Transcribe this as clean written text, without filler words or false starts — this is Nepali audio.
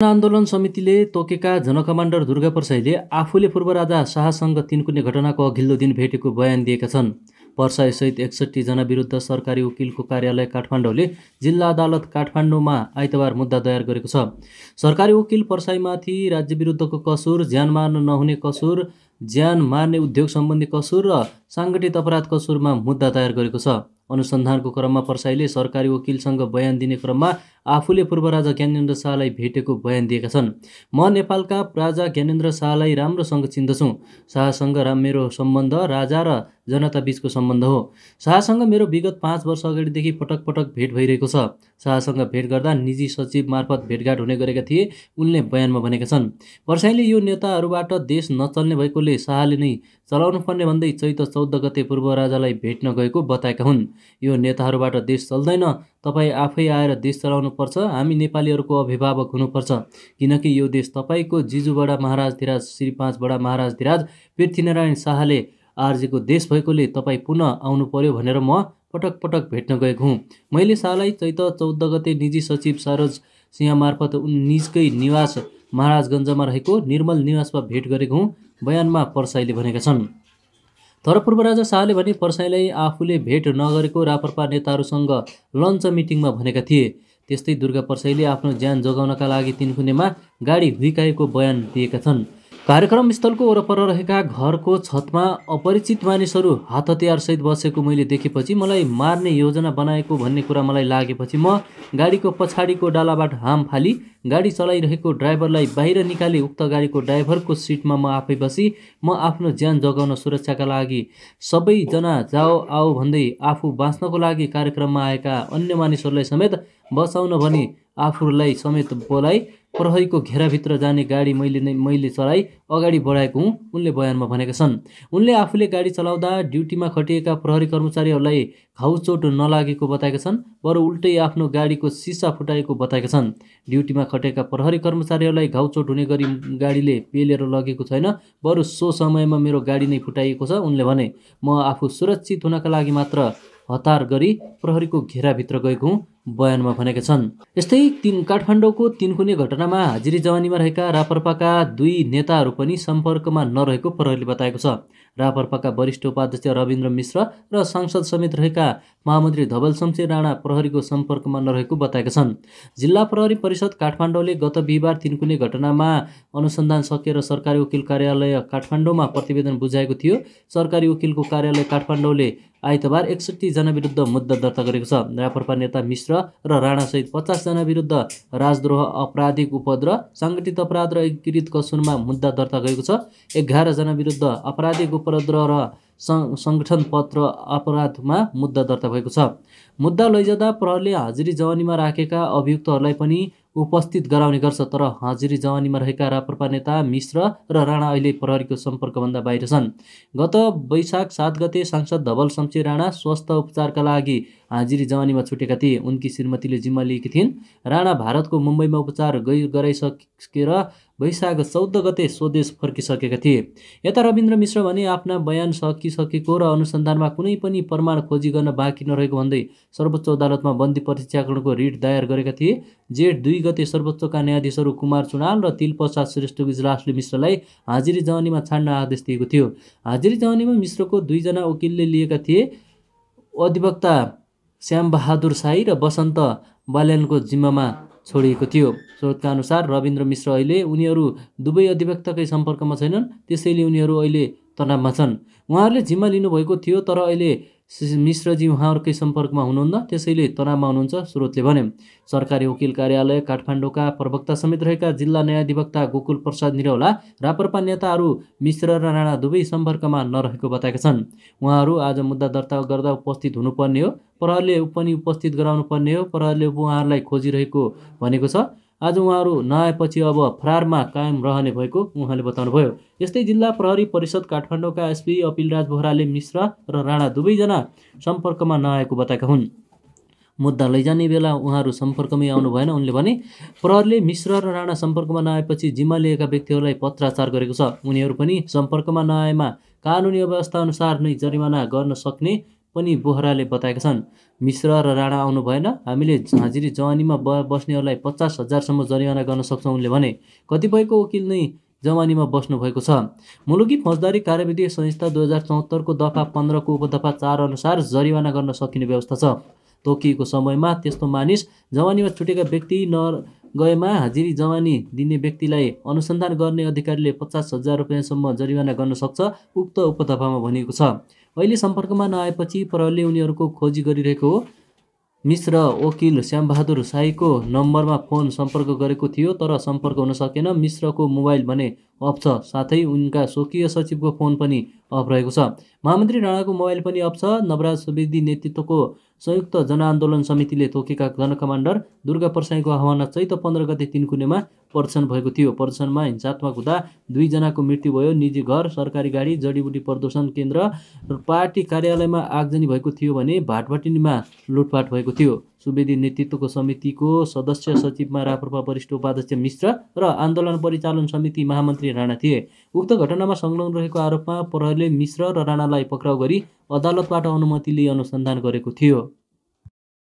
आन्दोलन समितिले तोकेका जनकमान्डर दुर्गा प्रसाईले आफूले पूर्व राजा शाहसँग तिनकुने घटनाको अघिल्लो दिन भेटेको बयान दिएका छन्। प्रसाईसहित 61 जना विरुद्ध सरकारी वकिलको कार्यालय काठमाडौँले जिल्ला अदालत काठमाडौँमा आइतबार मुद्दा दायर गरेको छ। सरकारी वकिल प्रसाईमाथि राज्य विरुद्धको कसुर, ज्यान मार्न नहुने कसुर, ज्यान मार्ने उद्योग सम्बन्धी कसुर र साङ्गठित अपराध कसुरमा मुद्दा दायर गरेको छ। अनुसन्धानको क्रममा प्रसाईले सरकारी वकिलसँग बयान दिने क्रममा आफूले पूर्व राजा ज्ञानेन्द्र शाहलाई भेटेको बयान दिएका छन्। म नेपालका राजा ज्ञानेन्द्र शाहलाई राम्रोसँग चिन्दछु। शाहसँग मेरो सम्बन्ध राजा र जनता बीचको सम्बन्ध हो। शाहसँग मेरो विगत 5 वर्ष अगाडिदेखि पटक पटक भेट भइरहेको छ। शाहसँग भेट गर्दा निजी सचिव मार्फत भेटघाट हुने गरेका थिए, उनले बयानमा भनेका छन्। प्रसाईले यो नेताहरूबाट देश नचल्ने भएकोले शाहले नै चलाउनु पर्ने भन्दै चैत 14 गते पूर्व राजालाई भेट्न गएको बताएका हुन्। यो नेताहरूबाट देश चल्दैन, तपाईँ आफै आएर देश चलाउनु पर्छ, हामी नेपालीहरूको अभिभावक हुनुपर्छ, किनकि यो देश तपाईँको जिजु बडा महाराजधिराज श्री 5 बडा महाराजधिराज पृथ्वीनारायण शाहले आर्जेको देश भएकोले तपाईँ पुनः आउनु पर्यो भनेर म पटक पटक भेट्न गएको हुँ। मैले शाहलाई चैत 14 गते निजी सचिव सरोज सिंह मार्फत निजकै निवास महाराजगञ्जमा रहेको निर्मल निवासमा भेट गरेको हुँ, बयानमा प्रसाईले भनेका छन्। तर पूर्व राजा शाहले भने प्रसाईलाई आफूले भेट नगरेको राप्रपा नेताहरूसँग लन्च मिटिङमा भनेका थिए। त्यस्तै दुर्गा प्रसाईले आफ्नो ज्यान जोगाउनका लागि तिनकुनेमा गाडी हुइकाएको बयान दिएका छन्। कार्यक्रम स्थलको वरपर रहेका घरको छतमा अपरिचित मानिसहरू हात हतियारसहित बसेको मैले देखेपछि मलाई मार्ने योजना बनाएको भन्ने कुरा मलाई लागेपछि म गाडीको पछाडिको डालाबाट हाम फाली गाडी चलाइरहेको ड्राइभरलाई बाहिर निकाले। उक्त गाडीको ड्राइभरको सिटमा म आफै बसी म आफ्नो ज्यान जोगाउन सुरक्षाका लागि सबैजना जाओ आओ भन्दै आफू बाँच्नको लागि कार्यक्रममा आएका अन्य मानिसहरूलाई समेत बचाउन भनी आफूलाई समेत बोलाई प्रहरीको घेराभित्र जाने गाडी मैले चलाई अगाडि बढाएको हुँ, उनले बयानमा भनेका छन्। उनले आफूले गाडी चलाउँदा ड्युटीमा खटिएका प्रहरी कर्मचारीहरूलाई घाउचोट नलागेको बताएका छन्, बरु उल्टै आफ्नो गाडीको सिसा फुटाएको बताएका छन्। ड्युटीमा खटेका प्रहरी कर्मचारीहरूलाई घाउचोट हुने गरी गाडीले पेलेर लगेको छैन, बरु सो समयमा मेरो गाडी नै फुटाइएको छ, उनले भने। म आफू सुरक्षित हुनका लागि मात्र हतार गरी प्रहरीको घेराभित्र गएको हुँ, बयानमा भनेका छन्। यस्तै काठमाडौँको तिनकुने घटनामा हाजिरी जवानीमा रहेका राप्रपाका 2 नेताहरू पनि सम्पर्कमा नरहेको प्रहरीले बताएको छ। राप्रपाका वरिष्ठ उपाध्यक्ष रविन्द्र मिश्र र सांसद समेत रहेका महामन्त्री धवल शमशेर राणा प्रहरीको सम्पर्कमा नरहेको बताएका छन्। जिल्ला प्रहरी परिषद काठमाडौँले गत बिहिबार तिनकुने घटनामा अनुसन्धान सकेर सरकारी वकिल कार्यालय काठमाडौँमा प्रतिवेदन बुझाएको थियो। सरकारी वकिलको कार्यालय काठमाडौँले आइतबार 61 जना विरुद्ध मुद्दा दर्ता गरेको छ। राप्रपा नेता मिश्र र राणासहित 50 जना विरुद्ध राजद्रोह, आपराधिक उपद्रव, साङ्गठित अपराध र एकीकृत कसुरमा मुद्दा दर्ता गरेको छ। 11 जना विरुद्ध आपराधिक उपद्रव र सङ्गठन पत्र अपराधमा मुद्दा दर्ता भएको छ। मुद्दा लैजाँदा प्रहरीले हाजिरी जवानीमा राखेका अभियुक्तहरूलाई पनि उपस्थित गराउने गर्छ, तर हाजिरी जवानीमा रहेका राप्रपा नेता मिश्र र राणा अहिले प्रहरीको सम्पर्कभन्दा बाहिर छन्। गत वैशाख 7 गते सांसद धवल शमशेर राणा स्वास्थ्य उपचारका लागि हाजिरी जवानीमा छुटेका थिए। उनकी श्रीमतीले जिम्मा लिएकी थिइन्। राणा भारतको मुम्बईमा उपचार गराइसकेर वैशाख 14 गते स्वदेश फर्किसकेका थिए। यता रविन्द्र मिश्र भने आफ्ना बयान सकिसकेको र अनुसन्धानमा कुनै पनि प्रमाण खोजी गर्न बाँकी नरहेको भन्दै सर्वोच्च अदालतमा बन्दी प्रत्यार्पणको रिट दायर गरेका थिए। जेठ 2 गते सर्वोच्चका न्यायाधीशहरू कुमार चुनाल र तिलप्रसाद श्रेष्ठको इजलासले मिश्रलाई हाजिरी जवानीमा छाड्न आदेश दिएको थियो। हाजिरी जवानीमा मिश्रको 2 जना वकिलले लिएका थिए। अधिवक्ता श्यामबहादुर साई र वसन्त बाल्यानको जिम्मामा छोडिएको थियो। स्रोतका अनुसार रविन्द्र मिश्र अहिले उनीहरू दुवै अधिवक्ताकै सम्पर्कमा छैनन्, त्यसैले उनीहरू अहिले तनावमा छन्। उहाँहरूले जिम्मा लिनुभएको थियो, तर अहिले मिश्रजी उहाँहरूकै सम्पर्कमा हुनुहुन्न, त्यसैले तनावमा हुनुहुन्छ, स्रोतले भने। सरकारी वकिल कार्यालय काठमाडौँका प्रवक्ता समेत रहेका जिल्ला न्यायाधिवक्ता गोकुल प्रसाद निरौला राप्रपा नेताहरू मिश्र र राणा दुवै सम्पर्कमा नरहेको बताएका छन्। उहाँहरू आज मुद्दा दर्ता गर्दा उपस्थित हुनुपर्ने हो, प्रहरीले पनि उपस्थित गराउनु पर्ने हो, प्रहरीले उहाँहरूलाई खोजिरहेको भनेको छ। आज उहाँहरू नआएपछि अब फरारमा कायम रहने भएको उहाँले बताउनुभयो। यस्तै जिल्ला प्रहरी परिषद काठमाडौँका एसपी अपिलराज बोहराले मिश्र र राणा दुवैजना सम्पर्कमा नआएको बताएका हुन्। मुद्दा लैजाने बेला उहाँहरू सम्पर्कमै आउनु भएन, उनले भने। प्रहरीले मिश्र र राणा सम्पर्कमा नआएपछि जिम्मा लिएका व्यक्तिहरूलाई पत्राचार गरेको छ। उनीहरू पनि सम्पर्कमा नआएमा कानुनी व्यवस्था अनुसार नै जरिमाना गर्न सक्ने पनि बोहराले बताएका छन्। मिश्र र राणा आउनु भएन, हामीले हाजिरी जवानीमा बस्नेहरूलाई 50,000सम्म जरिवाना गर्न सक्छौँ उनले भने। कतिपयको वकिल नै जवानीमा बस्नु भएको छ। मुलुकी फौजदारी कार्यविधि संहिता 2074 को दफा 15 को उपदफा 4 अनुसार जरिवाना गर्न सकिने व्यवस्था छ। तोकिएको समयमा त्यस्तो मानिस जवानीमा छुटेका व्यक्ति नगएमा हाजिरी जवानी दिने व्यक्तिलाई अनुसन्धान गर्ने अधिकारीले 50,000 रुपियाँसम्म जरिवाना गर्न सक्छ, उक्त उपदफामा भनिएको छ। अहिले सम्पर्कमा नआएपछि प्रहरीले उनीहरूको खोजी गरिरहेको हो। मिश्र वकिल श्यामबहादुर शाहीको नम्बरमा फोन सम्पर्क गरेको थियो तर सम्पर्क हुन सकेन। मिश्रको मोबाइल भने अफ छ, साथै उनका स्वकीय सचिवको फोन पनि अफ रहेको छ। महामन्त्री राणाको मोबाइल पनि अफ छ। नवराज सुवेदी नेतृत्वको संयुक्त जनआन्दोलन समितिले तोकेका जनकमान्डर दुर्गा परसाईको आह्वानमा चैत 15 गते तीनकुनेमा प्रदर्शन भएको थियो। प्रदर्शनमा हिंसात्मक हुँदा 2 जनाको मृत्यु भयो। निजी घर, सरकारी गाडी, जडीबुटी प्रदूषण केन्द्र र पार्टी कार्यालयमा आगजनी भएको थियो भने भाटभटिनीमा लुटपाट भएको थियो। सुवेदी नेतृत्वको समितिको सदस्य सचिवमा राप्रपा वरिष्ठ उपाध्यक्ष मिश्र र आन्दोलन परिचालन समिति महामन्त्री राणा थिए। उक्त घटनामा संलग्न रहेको आरोपमा प्रहरीले मिश्र र राणालाई पक्राउ गरी अदालतबाट अनुमति लिई अनुसन्धान गरेको थियो।